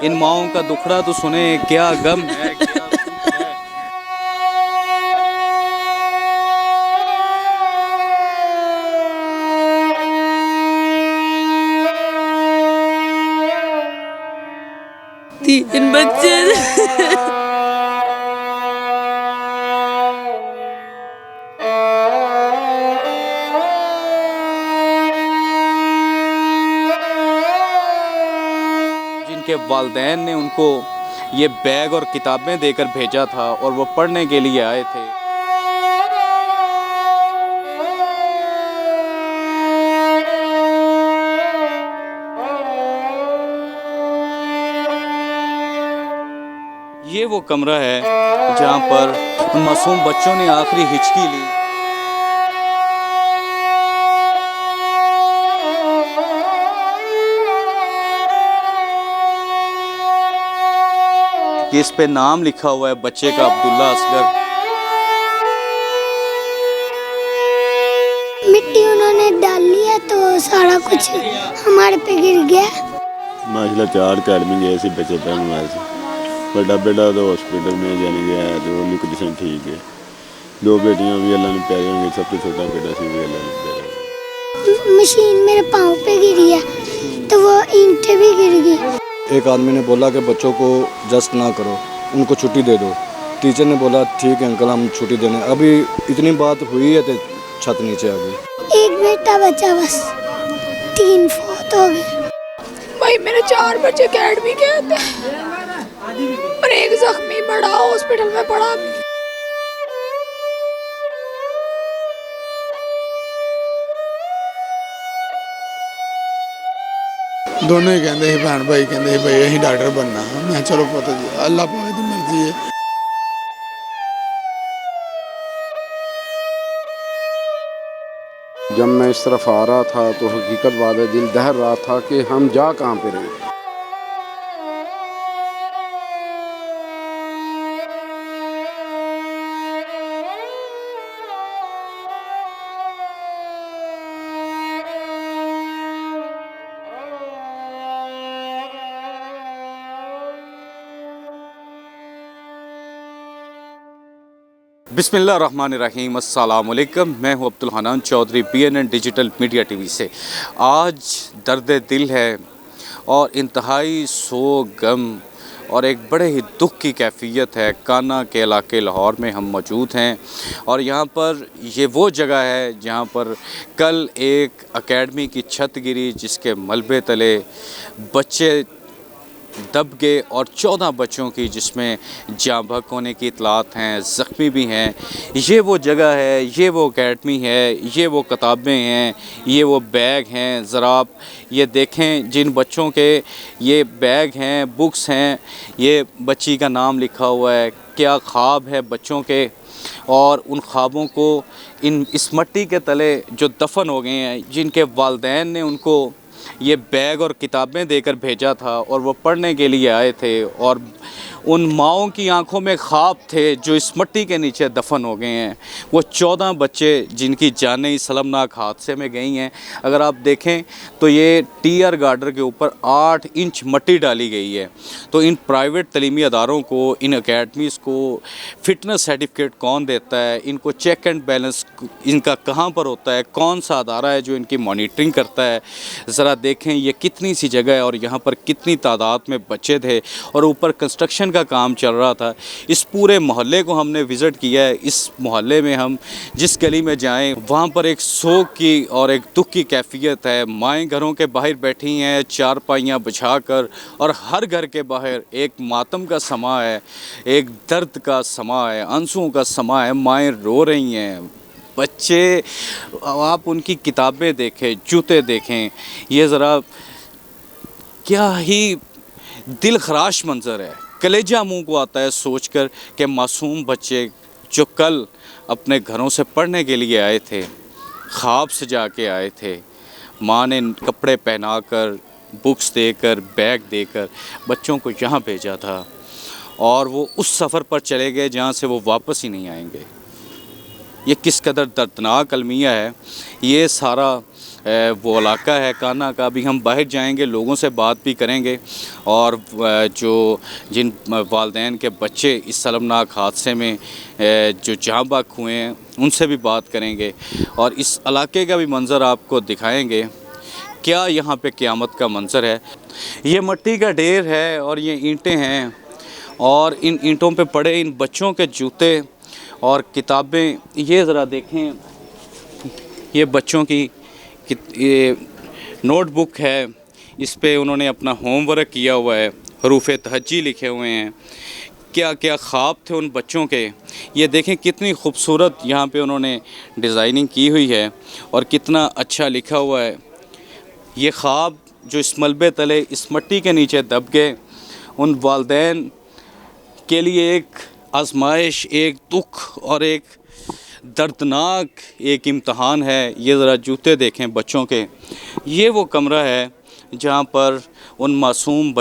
इन माओं का दुखड़ा तो सुने, क्या गम है, क्या दुख है। तीन बच्चे जिनके वालिदैन ने उनको ये बैग और किताबें देकर भेजा था और वो पढ़ने के लिए आए थे। ये वो कमरा है जहाँ पर मासूम बच्चों ने आखिरी हिचकी ली। इस पे नाम लिखा हुआ है बच्चे का, अब्दुल्ला असगर। मिट्टी उन्होंने डाली है तो सारा कुछ हमारे पे गिर गया। माशाल्लाह 4 अकेडमी गए थे बच्चे पढ़ने वास्ते। बड़ा बेटा तो हॉस्पिटल में जाने गया है तो उनकी कंडीशन ठीक है। 2 बेटियां भी अल्लाह ने प्यारी होंगी, सबसे छोटा बेटा सी भी अल्लाह ने प्यारा। मशीन मेरे पाँव पे गिरी है तो वो ईंटें भी गिर गई। एक आदमी ने बोला कि बच्चों को जस्ट ना करो, उनको छुट्टी दे दो। टीचर ने बोला ठीक है अंकल हम छुट्टी देने। अभी इतनी बात हुई है तो छत नीचे आ गई। एक बेटा बचा बस, 3 फौत हो गए। भाई मेरे 4 बच्चे अकेडमी गए थे और एक जख्मी बड़ा हॉस्पिटल में पड़ा। दोनों ही कहते हैं, भैन भाई कहते हैं भाई यही डॉक्टर बनना। मैं चलो पता जी अल्लाह पाक की मर्जी है। जब मैं इस तरफ आ रहा था तो हकीकत बात है दिल दहर रहा था कि हम जा कहाँ पे रहे। बिस्मिल्लाहिर्रहमानिर्रहीम, अस्सलाम वालेकुम। मैं हूं Abdul Hanan Chaudhary, BNN digital media TV से। आज दर्द दिल है और इंतहाई सोग गम और एक बड़े ही दुख की कैफियत है। काना के इलाके लाहौर में हम मौजूद हैं और यहाँ पर ये वो जगह है जहाँ पर कल एक एकेडमी की छत गिरी जिसके मलबे तले बच्चे दब गए और 14 बच्चों की जिसमें जाँ बहक होने की इतलात हैं, ज़ख्मी भी हैं। ये वो जगह है, ये वो एकेडमी है, ये वो किताबें हैं, ये वो बैग हैं। ज़रा आप ये देखें जिन बच्चों के ये बैग हैं, बुक्स हैं, ये बच्ची का नाम लिखा हुआ है, क्या ख्वाब है बच्चों के और उन ख्वाबों को इस मिट्टी के तले जो दफन हो गए हैं, जिनके वालिदैन ने उनको ये बैग और किताबें देकर भेजा था और वो पढ़ने के लिए आए थे और उन माओं की आंखों में ख्वाब थे जो इस मिट्टी के नीचे दफन हो गए हैं। वो 14 बच्चे जिनकी जानें इस शर्मनाक हादसे में गई हैं। अगर आप देखें तो ये टीयर गार्डर के ऊपर 8 इंच मिट्टी डाली गई है। तो इन प्राइवेट तलीमी अदारों को, इन अकेडमीज़ को फ़िटनेस सर्टिफिकेट कौन देता है, इनको चेक एंड बैलेंस इनका कहाँ पर होता है, कौन सा अदारा है जो इनकी मॉनिटरिंग करता है। ज़रा देखें ये कितनी सी जगह है और यहाँ पर कितनी तादाद में बच्चे थे और ऊपर कंस्ट्रक्शन का काम चल रहा था। इस पूरे मोहल्ले को हमने विज़िट किया है। इस मोहल्ले में हम जिस गली में जाएं वहाँ पर एक सोग की और एक दुख की कैफियत है। माएँ घरों के बाहर बैठी हैं चारपाइयाँ बिछाकर और हर घर के बाहर एक मातम का समा है, एक दर्द का समा है, आंसुओं का समा है। माएँ रो रही हैं, बच्चे, आप उनकी किताबें देखें, जूते देखें, ये ज़रा क्या ही दिल खराश मंज़र है। कलेजा मुंह को आता है सोचकर कि मासूम बच्चे जो कल अपने घरों से पढ़ने के लिए आए थे, ख्वाब सजा के आए थे, माँ ने कपड़े पहनाकर, बुक्स देकर, बैग देकर बच्चों को यहाँ भेजा था और वो उस सफ़र पर चले गए जहाँ से वो वापस ही नहीं आएंगे। ये किस कदर दर्दनाक अलमिया है। ये सारा वो इलाका है काना का। अभी हम बाहर जाएंगे, लोगों से बात भी करेंगे और जो जिन वालिदैन के बच्चे इस शर्मनाक हादसे में जो जाँ बाक हुए हैं उनसे भी बात करेंगे और इस इलाके का भी मंज़र आपको दिखाएंगे। क्या यहाँ पे क़यामत का मंज़र है। ये मिट्टी का ढेर है और ये ईंटें हैं और इन ईंटों पे पड़े इन बच्चों के जूते और किताबें। ये ज़रा देखें, ये बच्चों की ये नोटबुक है, इस पे उन्होंने अपना होमवर्क किया हुआ है, हरूफ तहज्जी लिखे हुए हैं। क्या क्या ख्वाब थे उन बच्चों के, ये देखें कितनी खूबसूरत यहाँ पे उन्होंने डिज़ाइनिंग की हुई है और कितना अच्छा लिखा हुआ है। ये ख्वाब जो इस मलबे तले इस मिट्टी के नीचे दब गए, उन वालिदैन के लिए एक आजमाइश, एक दुख और एक दर्दनाक एक इम्तहान है। ये ज़रा जूते देखें बच्चों के। ये वो कमरा है जहाँ पर उन मासूम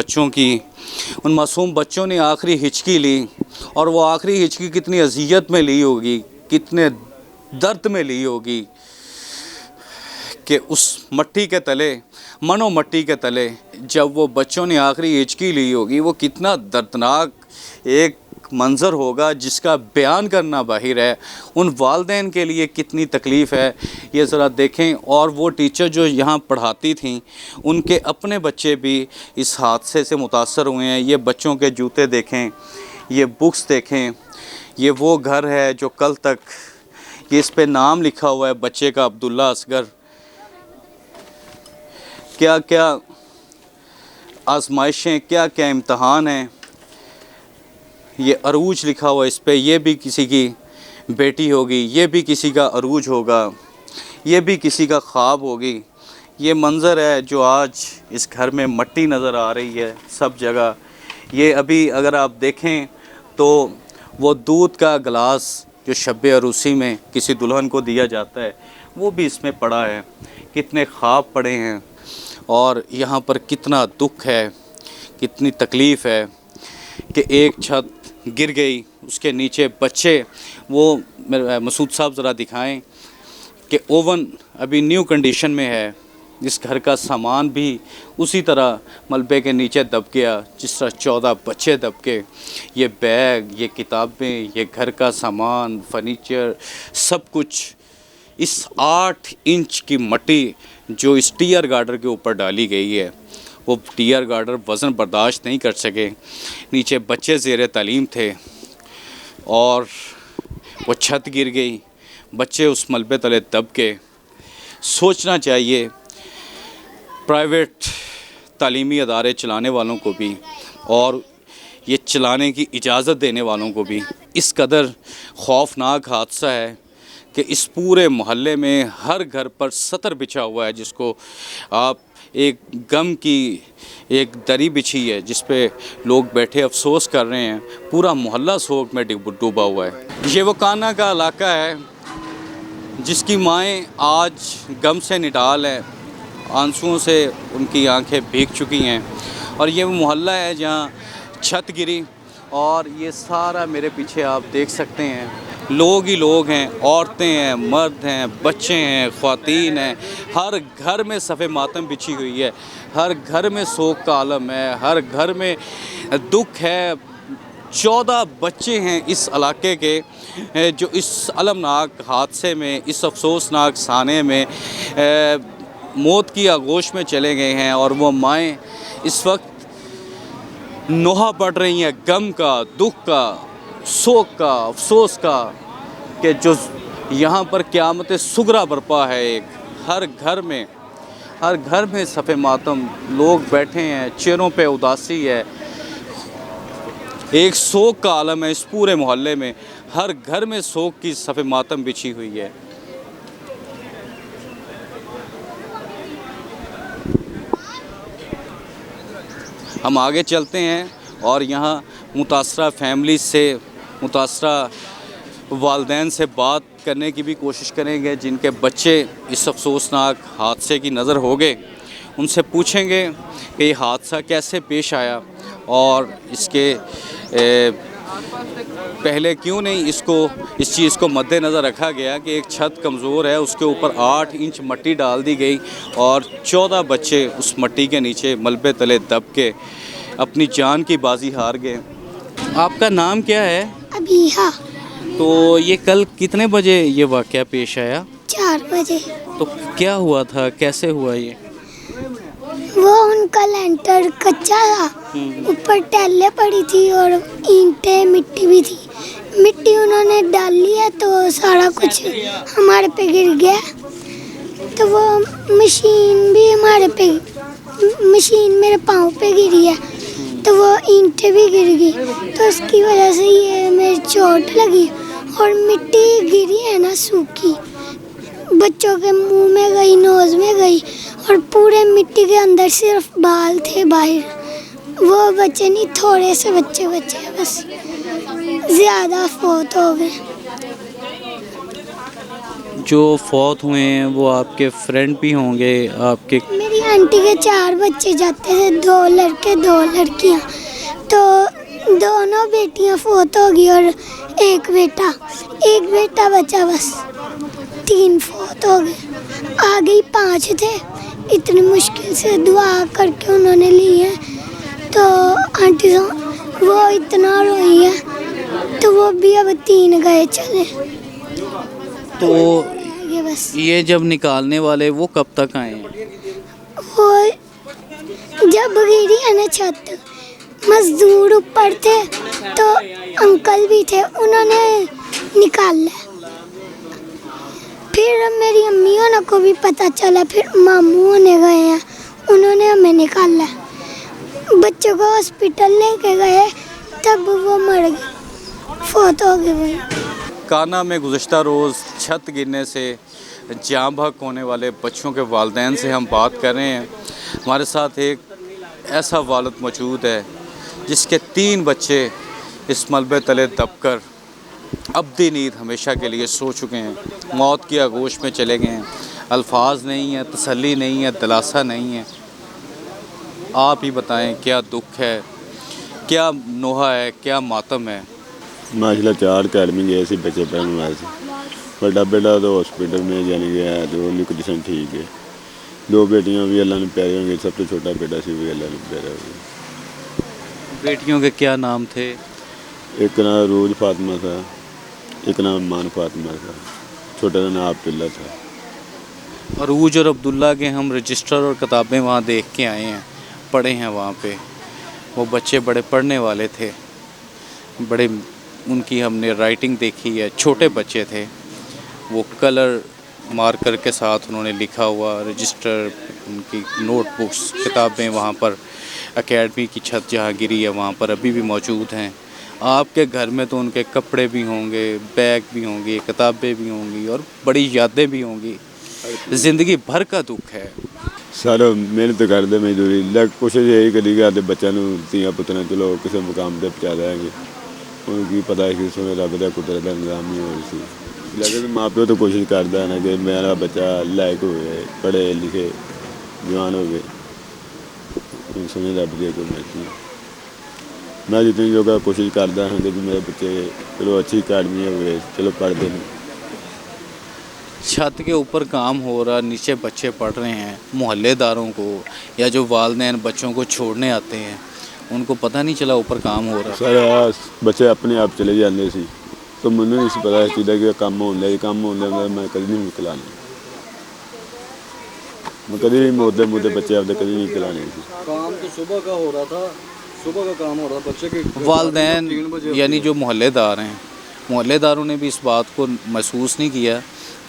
बच्चों ने आखिरी हिचकी ली और वो आखिरी हिचकी कितनी अज़ियत में ली होगी, कितने दर्द में ली होगी कि उस मट्टी के तले, मनो मट्टी के तले जब वो बच्चों ने आखिरी हिचकी ली होगी, वो कितना दर्दनाक एक मंज़र होगा जिसका बयान करना बाहिर है। उन वालिदैन के लिए कितनी तकलीफ़ है ये ज़रा देखें। और वो टीचर जो यहाँ पढ़ाती थीं, उनके अपने बच्चे भी इस हादसे से मुतासर हुए हैं। ये बच्चों के जूते देखें, ये बुक्स देखें। ये वो घर है जो कल तक, ये इस पे नाम लिखा हुआ है बच्चे का, अब्दुल्ला असगर। क्या क्या आजमाइशें, क्या क्या इम्तहान हैं। ये अरूज लिखा हुआ है इस पे, ये भी किसी की बेटी होगी, ये भी किसी का अरूज होगा, ये भी किसी का ख्वाब होगी। ये मंज़र है जो आज इस घर में मट्टी नज़र आ रही है सब जगह। ये अभी अगर आप देखें तो वो दूध का गिलास जो शब अरूसी में किसी दुल्हन को दिया जाता है, वो भी इसमें पड़ा है। कितने ख्वाब पड़े हैं और यहाँ पर कितना दुख है, कितनी तकलीफ़ है कि एक छत गिर गई, उसके नीचे बच्चे। वो मसूद साहब ज़रा दिखाएं कि ओवन अभी न्यू कंडीशन में है, इस घर का सामान भी उसी तरह मलबे के नीचे दब गया जिस तरह 14 बच्चे दब के। ये बैग, ये किताबें, ये घर का सामान, फर्नीचर, सब कुछ इस 8 इंच की मट्टी जो इस टीयर गार्डर के ऊपर डाली गई है, वो टीयर गार्डर वज़न बर्दाश्त नहीं कर सके। नीचे बच्चे ज़ेरे तालीम थे और वो छत गिर गई, बच्चे उस मलबे तले दब के। सोचना चाहिए प्राइवेट तालीमी अदारे चलाने वालों को भी और ये चलाने की इजाज़त देने वालों को भी। इस कदर खौफनाक हादसा है कि इस पूरे मोहल्ले में हर घर पर सतर बिछा हुआ है, जिसको आप एक गम की एक दरी बिछी है जिस पे लोग बैठे अफसोस कर रहे हैं। पूरा मोहल्ला शोक में डूबा हुआ है। ये वो काना का इलाका है जिसकी माएँ आज गम से निडाल हैं, आंसुओं से उनकी आंखें भीग चुकी हैं। और ये वो मोहल्ला है जहाँ छत गिरी और ये सारा मेरे पीछे आप देख सकते हैं, लोग ही लोग हैं, औरतें हैं, मर्द हैं, बच्चे हैं, ख़वातीन हैं। हर घर में सफ़े मातम बिछी हुई है, हर घर में सोग का आलम है, हर घर में दुख है। 14 बच्चे हैं इस इलाके के जो इस अलमनाक हादसे में, इस अफसोसनाक साने में मौत की आगोश में चले गए हैं। और वो माएँ इस वक्त नोहा पड़ रही हैं गम का, दुख का, शोक का, अफसोस का कि जो यहाँ पर क़यामत सुगरा बरपा है। एक हर घर में सफ़े मातम, लोग बैठे हैं, चेहरों पे उदासी है, एक शोक का आलम है। इस पूरे मोहल्ले में हर घर में शोक की सफ़े मातम बिछी हुई है। हम आगे चलते हैं और यहाँ मुतासरा फैमिली से, मुतासरा वालिदैन से बात करने की भी कोशिश करेंगे जिनके बच्चे इस अफसोसनाक हादसे की नज़र हो गए। उनसे पूछेंगे कि ये हादसा कैसे पेश आया और इसके पहले क्यों नहीं इस चीज़ को मद्देनज़र रखा गया कि एक छत कमज़ोर है, उसके ऊपर 8 इंच मिट्टी डाल दी गई और 14 बच्चे उस मिट्टी के नीचे मलबे तले दब के अपनी जान की बाजी हार गए। आपका नाम क्या है? अबीहा। तो ये कल कितने बजे ये वाक़या पेश आया? 4 बजे। तो क्या हुआ था, कैसे हुआ ये? वो उनका लेंटर कच्चा था, ऊपर टैलें पड़ी थी और ईंटें मिट्टी भी थी। मिट्टी उन्होंने डाली है तो सारा कुछ हमारे पे गिर गया। तो वो मशीन भी मशीन मेरे पाँव पे गिरी है, तो वो ईंटें भी गिर गई, तो उसकी वजह से ये मेरी चोट लगी। और मिट्टी गिरी है ना सूखी, बच्चों के मुंह में गई, नोज़ में गई और पूरे मिट्टी के अंदर सिर्फ बाल थे बाहर। वो बच्चे नहीं, थोड़े से बच्चे बचे बस, ज़्यादा फौत हो गए। जो फौत हुए हैं वो आपके फ्रेंड भी होंगे आपके? मेरी आंटी के 4 बच्चे जाते थे, 2 लड़के 2 लड़कियां, तो दोनों बेटियां फौत हो गई और एक बेटा बचा बस। 3 फौत हो गए, आगे ही 5 थे। इतनी मुश्किल से दुआ करके उन्होंने ली है। तो आंटी वो इतना रोई है, तो वो भी अब 3 गए चले। तो ये बस ये जब निकालने वाले वो कब तक आए हैं? वो जब गिरी है ना छत, मजदूर ऊपर थे तो अंकल भी थे, उन्होंने निकाला। फिर मेरी अम्मी होने को भी पता चला, फिर मामू होने गए हैं, उन्होंने हमें निकाला। बच्चों को हॉस्पिटल लेके गए, तब वो मर गए, फौत हो गए। काना में गुज़श्ता रोज़ छत गिरने से जाँ बहक होने वाले बच्चों के वालिदैन से हम बात कर रहे हैं। हमारे साथ एक ऐसा वालिद मौजूद है जिसके 3 बच्चे इस मलबे तले दबकर अब्दी नींद हमेशा के लिए सो चुके हैं, मौत की आगोश में चले गए हैं। अल्फाज नहीं है, तसल्ली नहीं है, दिलासा नहीं है। आप ही बताएं, क्या दुख है, क्या नोहा है, क्या मातम है? माशाल्लाह 4 अकेडमी गए थे बच्चे पढ़ने वास्ते। बड़ा बेटा तो हॉस्पिटल में जाने गया है, तो उनकी कंडीशन ठीक है। 2 बेटियां भी अल्लाह ने प्यारी होंगी, सबसे छोटा बेटा सी भी अल्लाह ने प्यारा हो गया। बेटियों के क्या नाम थे? एक नाम रोज फातिमा था, एक नाम मान फातिमा था, छोटा का नाम अब्दुल्ला था। अरूज और अब्दुल्ला के हम रजिस्टर और किताबें वहाँ देख के आए हैं, पढ़े हैं वहाँ पे। वो बच्चे बड़े पढ़ने वाले थे, बड़े उनकी हमने राइटिंग देखी है। छोटे बच्चे थे, वो कलर मार्कर के साथ उन्होंने लिखा हुआ रजिस्टर, उनकी नोटबुक्स, किताबें वहाँ पर एकेडमी की छत जहाँ गिरी है वहाँ पर अभी भी मौजूद हैं। आपके घर में तो उनके कपड़े भी होंगे, बैग भी होंगे, किताबें भी होंगी और बड़ी यादें भी होंगी। ज़िंदगी भर का दुख है। सारा मेहनत करते मजदूरी लग कोशिश यही करी कि बच्चों धियां पुत्तरां चलो किसी मुकाम पर पहुँचा देंगे। उनकी पता है कि सोने रब का कुदरत का निज़ाम ही हो सी लगे। माँ प्यो तो कोशिश करता है ना कि मेरा बच्चा लायक हो गए, पढ़े लिखे जवान हो गए, सोने रब की कोई मर्जी। मैं जितनी योगा कोशिश करता हाँ कि मेरे बच्चे चलो अच्छी अकेडमी हो, चलो पढ़ते हैं। छत के ऊपर काम हो रहा, नीचे बच्चे पढ़ रहे हैं। मोहल्लेदारों को या जो वालिदैन बच्चों को छोड़ने आते हैं उनको पता नहीं चला ऊपर काम हो रहा। सारे बच्चे अपने आप चले जाते सी, तो मैंने नहीं पता इस चीज़ का काम होता मैं कभी नहीं निकला नहीं। मैं कभी नहीं मोदे बच्चे आपके कभी नहीं निकला नहीं। काम तो सुबह का हो रहा था, सुबह का काम हो रहा था। बच्चे के वालिदैन यानी जो मोहल्लेदार हैं, मोहल्लेदारों ने भी इस बात को महसूस नहीं किया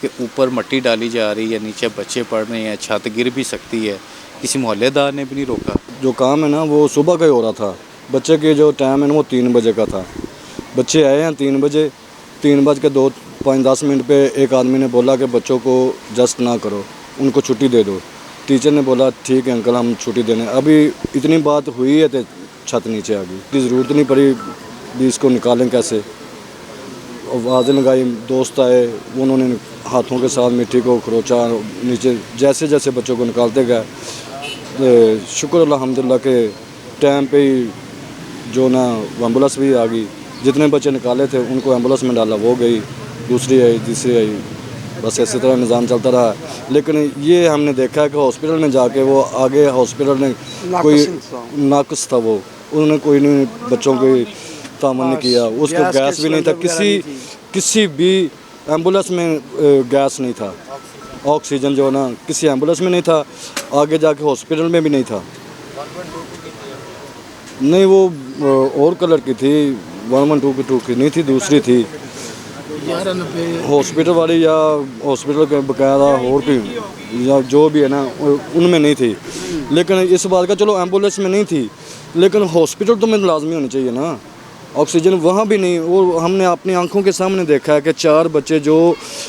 कि ऊपर मिट्टी डाली जा रही है, नीचे बच्चे पढ़ रहे हैं, छत गिर भी सकती है। किसी मोहल्लेदार ने भी नहीं रोका। जो काम है ना वो सुबह का ही हो रहा था। बच्चे के जो टाइम है ना वो 3 बजे का था। बच्चे आए हैं 3 बजे, 3:05-10 पे एक आदमी ने बोला कि बच्चों को जस्ट ना करो, उनको छुट्टी दे दो। टीचर ने बोला ठीक है अंकल हम छुट्टी देने। अभी इतनी बात हुई है तो छत नीचे आ गई, इसकी ज़रूरत नहीं पड़ी भी इसको निकालें कैसे। आवाज़ लगाई, दोस्त आए, उन्होंने हाथों के साथ मिट्टी को खरोचा नीचे। जैसे जैसे बच्चों को निकालते गए, शुक्र अल्हम्दुलिल्लाह के टाइम पे ही जो ना एम्बुलेंस भी आ गई जितने बच्चे निकाले थे उनको एम्बुलेंस में डाला, वो गई, दूसरी आई, तीसरी आई, बस इसी तरह निज़ाम चलता रहा। लेकिन ये हमने देखा है कि हॉस्पिटल में जाके वो आगे हॉस्पिटल में कोई नाकस था, वो उन्होंने कोई नहीं बच्चों को तामन नहीं किया, उसको गैस भी नहीं था, किसी भी एम्बुलेंस में गैस नहीं था, ऑक्सीजन जो है ना किसी एम्बुलेंस में नहीं था, आगे जाके हॉस्पिटल में भी नहीं था। नहीं वो और कलर की थी, 112 की नहीं थी, दूसरी थी हॉस्पिटल वाली या हॉस्पिटल के बकायदा और भी या जो भी है ना उनमें नहीं थी। लेकिन इस बात का चलो एम्बुलेंस में नहीं थी, लेकिन हॉस्पिटल तो में लाजमी होनी चाहिए ना, ऑक्सीजन वहाँ भी नहीं। वो हमने अपनी आंखों के सामने देखा है कि 4 बच्चे जो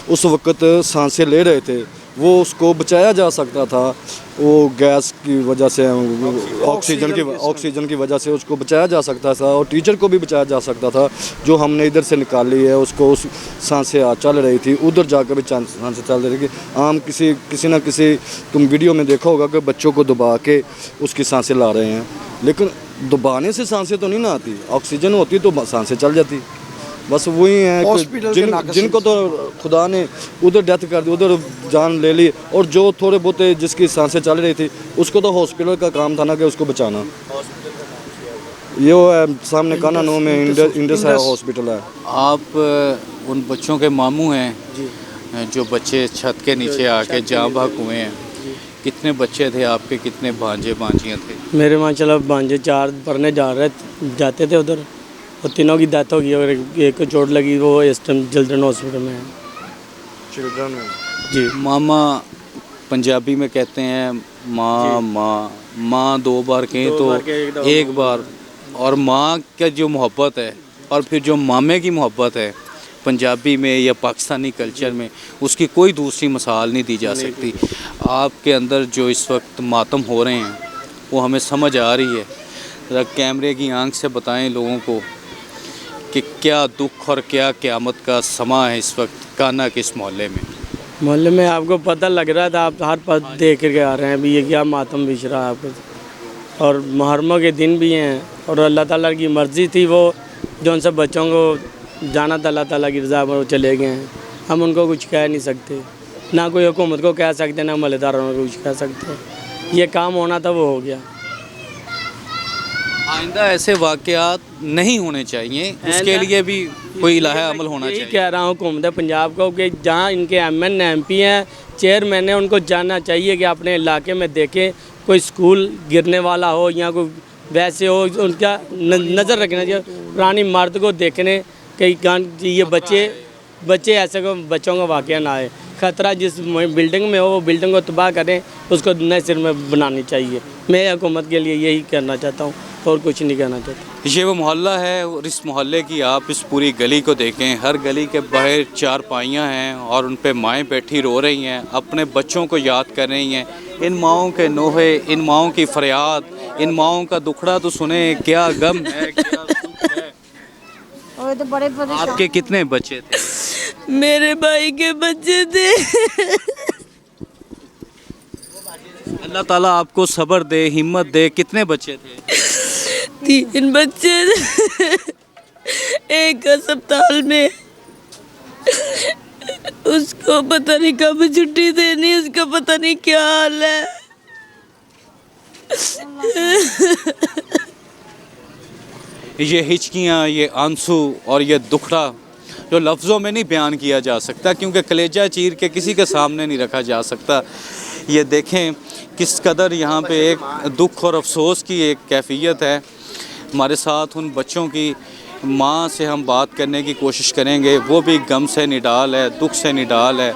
उस वक़्त सांसें ले रहे थे वो उसको बचाया जा सकता था, वो गैस की वजह से ऑक्सीजन की वजह से उसको बचाया जा सकता था, और टीचर को भी बचाया जा सकता था जो हमने इधर से निकाली है, उसको उस सांसें चल रही थी, उधर जाकर भी सांसें चल रही थी। आम किसी ना किसी तुम वीडियो में देखा होगा कि बच्चों को दबा के उसकी सांसें ला रहे हैं, लेकिन दबाने से सांसें तो नहीं ना आती, ऑक्सीजन होती तो सांसें चल जाती। बस वही है कि जिनको तो खुदा ने उधर डेथ कर दी, उधर जान ले ली, और जो थोड़े बहुत जिसकी सांसें चल रही थी उसको तो हॉस्पिटल का काम था ना कि उसको बचाना। ये वो है सामने कानानो में इंडस है हॉस्पिटल है। आप उन बच्चों के मामू हैं जो बच्चे छत के नीचे आके जाँ भाग हुए हैं, कितने बच्चे थे आपके, कितने भांजे भांजियाँ थे? मेरे माशाल्लाह भांजे 4 पढ़ने जाते थे उधर, और तीनों की डेथ हो गई, और एक को चोट लगी, वो इस टाइम चिल्ड्रन हॉस्पिटल में है। चिल्ड्रन में जी। मामा पंजाबी में कहते हैं माँ, माँ 2 बार कहें तो एक बार, और माँ का जो मोहब्बत है और फिर जो मामे की मोहब्बत है पंजाबी में या पाकिस्तानी कल्चर में, उसकी कोई दूसरी मिसाल नहीं दी जा सकती। आपके अंदर जो इस वक्त मातम हो रहे हैं वो हमें समझ आ रही है। ज़रा कैमरे की आंख से बताएं लोगों को कि क्या दुख और क्या क़यामत का समा है इस वक्त काना के इस मोहल्ले में। आपको पता लग रहा था, आप हर पल देख के आ रहे हैं भी ये क्या मातम बिछ रहा है आपको, और मुहर्रम के दिन भी हैं, और अल्लाह ताला की मर्ज़ी थी वो जो उन सब बच्चों को जाना था, अल्लाह ताला की रज़ा में वो चले गए हैं। हम उनको कुछ कह नहीं सकते, ना कोई हुकूमत को कह सकते, ना महल्लेदारों को कुछ कह सकते। ये काम होना था वो हो गया। आइंदा ऐसे वाक़यात नहीं होने चाहिए, उसके लिए भी कोई लाहा अमल होना चाहिए। कह रहा हूँ हुकूमत पंजाब को कि जहाँ इनके MN MP हैं, चेयरमैन हैं, उनको जानना चाहिए कि अपने इलाके में देखें कोई स्कूल गिरने वाला हो या कोई वैसे हो, उनका नज़र रखना चाहिए। पुरानी इमारत को देखने कि ये बच्चे ऐसे को बच्चों का वाक़या ना आए, ख़तरा जिस बिल्डिंग में हो वो बिल्डिंग को तबाह करें, उसको नए सिर में बनानी चाहिए। मैं हुकूमत के लिए यही कहना चाहता हूँ और कुछ नहीं कहना चाहता। ये वो मोहल्ला है, और इस मोहल्ले की आप इस पूरी गली को देखें, हर गली के बाहर 4 पाइयाँ हैं और उन पे माएँ बैठी रो रही हैं, अपने बच्चों को याद कर रही हैं। इन माओं के नोहे, इन माओं की फरियाद, इन माओं का दुखड़ा तो सुने, क्या गम है, क्या दुख है। तो बड़े आपके कितने बच्चे थे? मेरे भाई के बच्चे थे। अल्लाह ताला आपको सब्र दे, हिम्मत दे। कितने बच्चे थे? 3 बच्चे थे। एक अस्पताल में, उसको पता नहीं कब छुट्टी देनी, उसका पता नहीं क्या हाल है। ये हिचकियाँ, ये आंसू और ये दुखड़ा जो लफ्ज़ों में नहीं बयान किया जा सकता, क्योंकि कलेजा चीर के किसी के सामने नहीं रखा जा सकता। ये देखें किस कदर यहाँ पे एक दुख और अफसोस की एक कैफियत है। हमारे साथ उन बच्चों की माँ से हम बात करने की कोशिश करेंगे, वो भी गम से निडाल है, दुख से निडाल है।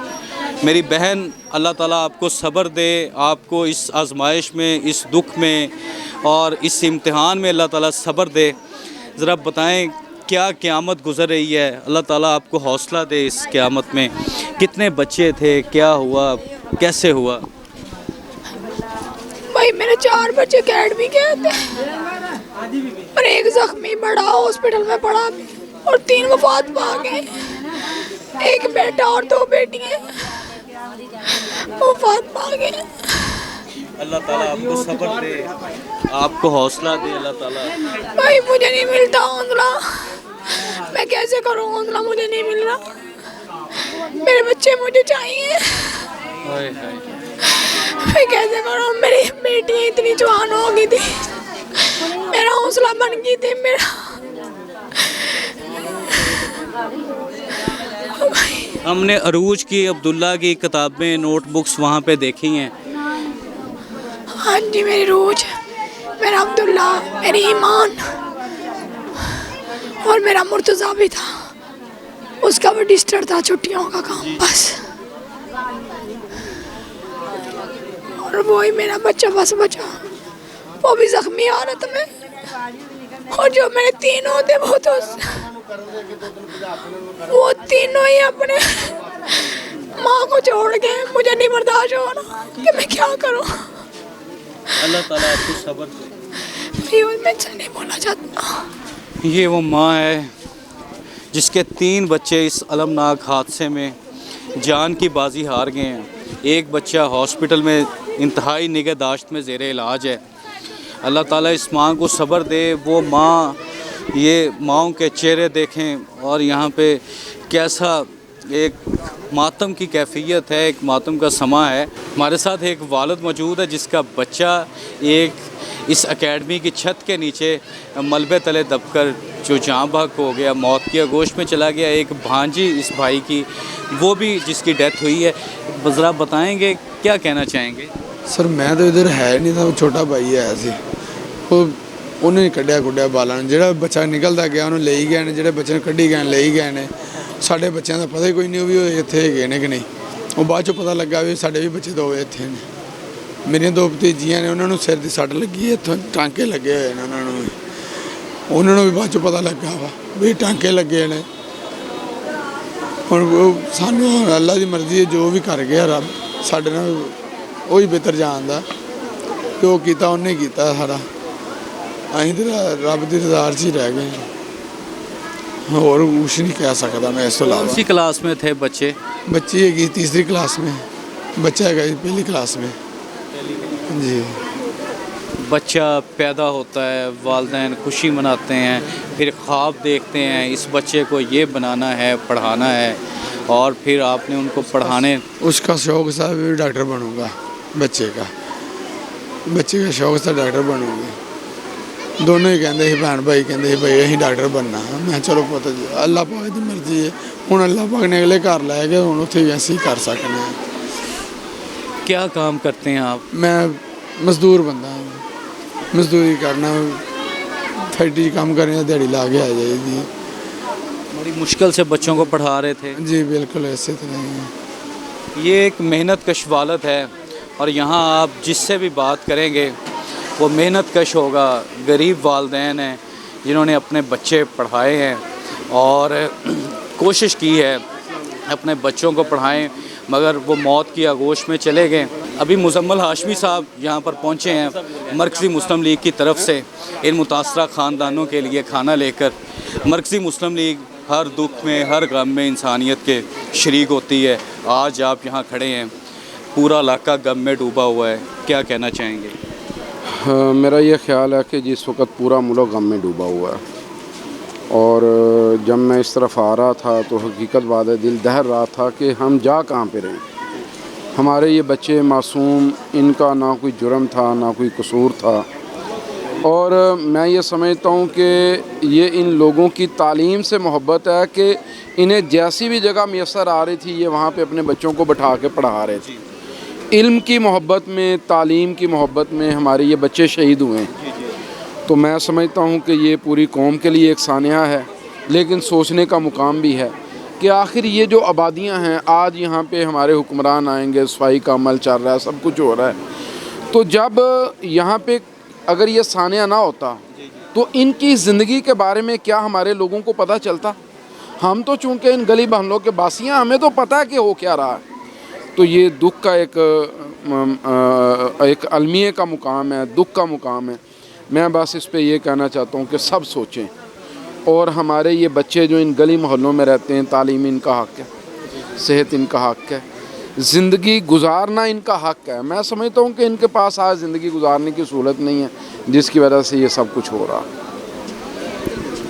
मेरी बहन, अल्लाह ताला आपको सब्र दे, आपको इस आजमाइश में, इस दुख में और इस इम्तिहान में अल्लाह ताला सब्र दे। ज़रा बताएं क्या क़यामत गुज़र रही है, अल्लाह ताला आपको हौसला दे इस क़यामत में। कितने बच्चे थे, क्या हुआ, कैसे हुआ? भाई मेरे 4 बच्चे अकेडमी गए थे और एक जख्मी बड़ा हॉस्पिटल में पड़ा भी, और 3 वफात पा गए। एक बेटा और 2 बेटियां वफात पा गए। अल्लाह ताला आपको सब्र दे, आपको हौसला दे अल्लाह ताला। भाई मुझे नहीं मिलता हौसला, मैं कैसे करूँ, हौसला मुझे नहीं मिल रहा, मेरे बच्चे मुझे चाहिए। मैं कैसे करूँ, मेरी बेटी इतनी जवान हो गई थी, मेरा हौसला बन गई थी मेरा। हमने अरूज की, अब्दुल्ला की किताबें, नोटबुक्स वहाँ पे देखी हैं। हाँ जी, मेरी रोज, मेरा अब्दुल्ला, मेरी ईमान और मेरा मुर्तज़ा भी था, उसका भी रजिस्टर था छुट्टियों का काम बस, और वही मेरा बच्चा बस बचा, वो भी जख्मी हालत में। और जो मेरे तीनों थे वो तीनों ही अपने माँ को छोड़ गए। मुझे नहीं बर्दाश्त हो रहा कि मैं क्या करूँ। अल्लाह ताला आपको सब्र दे। मैं नहीं बोलना चाहता। ये वो माँ है जिसके 3 बच्चे इस अलमनाक हादसे में जान की बाजी हार गए हैं। एक बच्चा हॉस्पिटल में इंतहाई निगहदाश्त में ज़ेर इलाज है। अल्लाह ताला इस माँ को सब्र दे। वो माँ, ये माँओं के चेहरे देखें और यहाँ पे कैसा एक मातम की कैफियत है, एक मातम का समा है। हमारे साथ एक वालिद मौजूद है जिसका बच्चा एक इस एकेडमी की छत के नीचे मलबे तले दबकर जो जाँ बहक हो गया, मौत की आगोश में चला गया। एक भांजी इस भाई की, वो भी जिसकी डेथ हुई है। ज़रा बताएंगे क्या कहना चाहेंगे? सर मैं तो इधर है नहीं था, वो छोटा भाई आया सी, ਉਹਨੇ ਕੱਢਿਆ ਕੁੱਢਿਆ ਬਾਲਾਂ ਨੂੰ। ਜਿਹੜਾ ਬੱਚਾ ਨਿਕਲਦਾ ਗਿਆ ਉਹਨੂੰ ਲਈ ਗਏ ਨੇ, ਜਿਹੜੇ ਬੱਚੇ ਨੂੰ ਕੱਢੀ ਗਏ ਲਈ ਗਏ ਨੇ। ਸਾਡੇ ਬੱਚਿਆਂ ਦਾ ਪਤਾ ਹੀ ਕੋਈ ਨਹੀਂ ਉਹ ਵੀ ਇੱਥੇ ਹੈਗੇ ਨੇ ਕਿ ਨਹੀਂ। ਉਹ ਬਾਅਦ 'ਚੋਂ ਪਤਾ ਲੱਗਾ ਵੀ ਸਾਡੇ ਵੀ ਬੱਚੇ 2 ਇੱਥੇ ਨੇ। ਮੇਰੀਆਂ 2 ਭਤੀਜੀਆਂ ਨੇ, ਉਹਨਾਂ ਨੂੰ ਸਿਰ ਦੀ ਸੱਟ ਲੱਗੀ ਹੈ, ਇੱਥੋਂ ਟਾਂਕੇ ਲੱਗੇ ਹੋਏ ਨੇ ਉਹਨਾਂ ਨੂੰ ਵੀ ਬਾਅਦ 'ਚੋਂ ਪਤਾ ਲੱਗਾ ਵਾ ਵੀ ਟਾਂਕੇ ਲੱਗੇ ਨੇ। ਹੁਣ ਉਹ ਸਾਨੂੰ ਅੱਲਾ ਦੀ ਮਰਜ਼ੀ ਹੈ, ਜੋ ਵੀ ਕਰ ਗਿਆ ਰੱਬ ਸਾਡੇ ਨਾਲ ਉਹੀ ਬਿਹਤਰ ਜਾਣਦਾ। ਜੋ ਕੀਤਾ ਉਹਨੇ ਕੀਤਾ ਸਾਰਾ। ਅਸੀਂ ਤਾਂ ਰੱਬ ਦੀ ਰਜ਼ਾ 'ਚ ਹੀ ਰਹਿ ਗਏ ਹਾਂ, ਹੋਰ ਕੁਛ नहीं कह सकता मैं इस तो अलावा। कौन सी क्लास में थे बच्चे? बच्ची हैगी 3री क्लास में, बच्चा हैगा 1ली क्लास में जी। बच्चा पैदा होता है, वालिदैन खुशी मनाते हैं, फिर ख्वाब देखते हैं इस बच्चे को ये बनाना है, पढ़ाना है, और फिर आपने उनको पढ़ाने। उसका शौक़ था भी डॉक्टर बनूँगा। बच्चे का शौक़ था डॉक्टर बनूँगा। दोनों ही कहते थे, भैन भाई कहते थे भाई अं डॉक्टर बनना। मैं चलो पता अल्लाह पाक की मर्जी है। हुण अल्लाह पाक ने अगले घर लै गए, हुण उत्थे भी असीं कर सकते हैं। क्या काम करते हैं आप? मैं मजदूर बंदा, मजदूरी करना, फैक्ट्री काम करने, दिहाड़ी ला के आ जाएगी। बड़ी मुश्किल से बच्चों को पढ़ा रहे थे? जी बिल्कुल ऐसे तरह ही। ये एक मेहनत कश वालिद है, और यहाँ आप जिससे भी बात करेंगे वो मेहनत कश होगा। गरीब वालिदैन हैं जिन्होंने अपने बच्चे पढ़ाए हैं और कोशिश की है अपने बच्चों को पढ़ाएं, मगर वो मौत की आगोश में चले गए। अभी मुजम्मल हाशमी साहब यहाँ पर पहुँचे हैं मरकज़ी मुस्लिम लीग की तरफ से इन मुतासरा ख़ानदानों के लिए खाना लेकर। मरकज़ी मुस्लिम लीग हर दुख में, हर गम में इंसानियत के शरीक होती है। आज आप यहाँ खड़े हैं, पूरा इलाका गम में डूबा हुआ है, क्या कहना चाहेंगे? मेरा ये ख्याल है कि जिस वक्त पूरा मुल्क गम में डूबा हुआ है, और जब मैं इस तरफ आ रहा था तो हकीकत बात है, दिल दहर रहा था कि हम जा कहाँ पे रहे। हमारे ये बच्चे मासूम, इनका ना कोई जुर्म था ना कोई कसूर था, और मैं ये समझता हूँ कि ये इन लोगों की तालीम से मोहब्बत है कि इन्हें जैसी भी जगह मैसर आ रही थी ये वहाँ पे अपने बच्चों को बैठा के पढ़ा रहे थे। इल्म की मोहब्बत में, तालीम की मोहब्बत में हमारे ये बच्चे शहीद हुए हैं। तो मैं समझता हूँ कि ये पूरी कौम के लिए एक सानिया है, लेकिन सोचने का मुकाम भी है कि आखिर ये जो आबादियाँ हैं, आज यहाँ पे हमारे हुक्मरान आएंगे, सफाई का अमल चल रहा है, सब कुछ हो रहा है, तो जब यहाँ पे अगर ये सानिया ना होता तो इनकी ज़िंदगी के बारे में क्या हमारे लोगों को पता चलता? हम तो चूँकि इन गली बहनों के बासियाँ, हमें तो पता है कि हो क्या रहा है। तो ये दुख का एक अलमिये का मुकाम है, दुख का मुकाम है। मैं बस इस पे ये कहना चाहता हूँ कि सब सोचें, और हमारे ये बच्चे जो इन गली मोहल्लों में रहते हैं, तालीम इनका हक़ है, सेहत इनका हक़ है, ज़िंदगी गुजारना इनका हक़ है। मैं समझता हूँ कि इनके पास आज ज़िंदगी गुजारने की सहूलत नहीं है, जिसकी वजह से ये सब कुछ हो रहा है।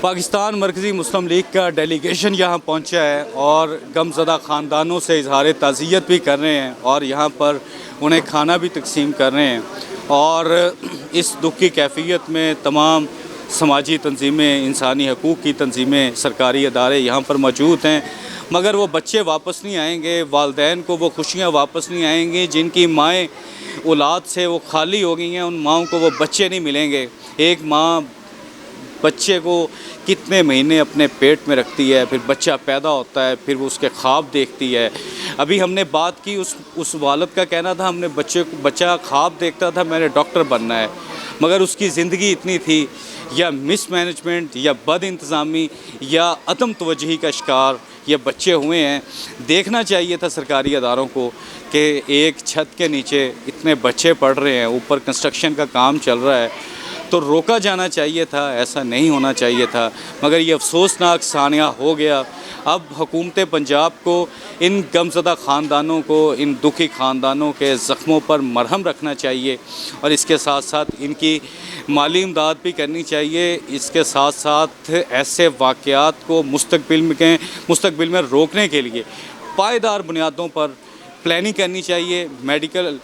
पाकिस्तान मरकज़ी मुस्लिम लीग का डेलीगेशन यहाँ पहुँचा है और गमज़दा ख़ानदानों से इजहार ताज़ियत भी कर रहे हैं और यहाँ पर उन्हें खाना भी तकसीम कर रहे हैं। और इस दुख की कैफियत में तमाम समाजी तंजीमें, इंसानी हकूक़ की तंजीमें, सरकारी अदारे यहाँ पर मौजूद हैं, मगर वो बच्चे वापस नहीं आएंगे, वालदैन को वो खुशियाँ वापस नहीं आएंगी जिनकी माएँ औलाद से वो खाली हो गई हैं। उन माँओं को वो बच्चे नहीं मिलेंगे। एक माँ बच्चे को कितने महीने अपने पेट में रखती है, फिर बच्चा पैदा होता है, फिर वो उसके ख्वाब देखती है। अभी हमने बात की, उस वालिद का कहना था हमने बच्चा ख्वाब देखता था मैंने डॉक्टर बनना है, मगर उसकी ज़िंदगी इतनी थी या मिसमैनेजमेंट या बद इंतज़ामी या अदम तवज्जुही का शिकार ये बच्चे हुए हैं। देखना चाहिए था सरकारी अदारों को कि एक छत के नीचे इतने बच्चे पढ़ रहे हैं, ऊपर कंस्ट्रक्शन का काम चल रहा है, तो रोका जाना चाहिए था, ऐसा नहीं होना चाहिए था, मगर ये अफसोसनाक सानिया हो गया। अब हुकूमत पंजाब को इन गमज़दा ख़ानदानों को, इन दुखी ख़ानदानों के ज़ख्मों पर मरहम रखना चाहिए और इसके साथ साथ इनकी माली इमदाद भी करनी चाहिए। इसके साथ साथ ऐसे वाक़यात को मुस्तक़बिल में रोकने के लिए पायदार बुनियादों पर प्लानिंग करनी चाहिए। मेडिकल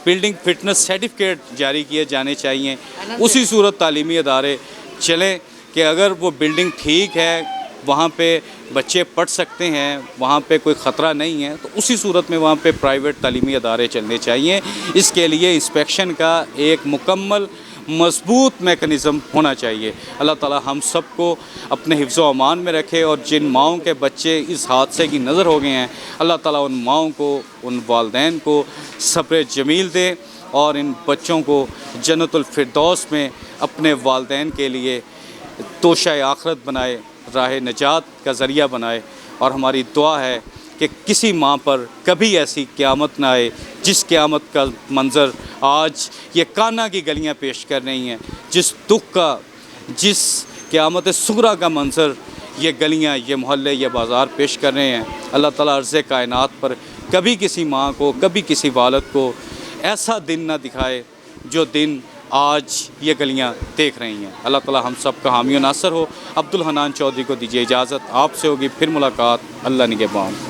बिल्डिंग फिटनेस सर्टिफिकेट जारी किए जाने चाहिए। उसी सूरत तालीमी अदारे चलें कि अगर वो बिल्डिंग ठीक है, वहाँ पे बच्चे पढ़ सकते हैं, वहाँ पे कोई ख़तरा नहीं है, तो उसी सूरत में वहाँ पे प्राइवेट तालीमी अदारे चलने चाहिए। इसके लिए इंस्पेक्शन का एक मुकम्मल मजबूत मेकनिज़म होना चाहिए। अल्लाह ताला हम सब को अपने हिफ्ज़ व अमान में रखे और जिन माओं के बच्चे इस हादसे की नज़र हो गए हैं, अल्लाह ताला उन माओं को, उन वालदैन को सब्र जमील दे और इन बच्चों को जन्नतुल फिरदौस में अपने वालदैन के लिए तोशा आखरत बनाए, राह नजात का ज़रिया बनाए। और हमारी दुआ है कि किसी माँ पर कभी ऐसी क़यामत ना आए जिस क़यामत का मंज़र आज ये कान्हा की गलियाँ पेश कर रही हैं, जिस दुख का, जिस क़यामत सुगरा का मंज़र ये गलियाँ, ये मोहल्ले, ये बाज़ार पेश कर रहे हैं। अल्लाह ताला अर्ज़े कायनात पर कभी किसी माँ को, कभी किसी वालिद को ऐसा दिन ना दिखाए जो दिन आज ये गलियाँ देख रही हैं। अल्लाह ताला हम सब का हामी व नासर हो। अब्दुल हन्नान चौधरी को दीजिए इजाज़त, आपसे होगी फिर मुलाकात। अल्लाह निगहबान।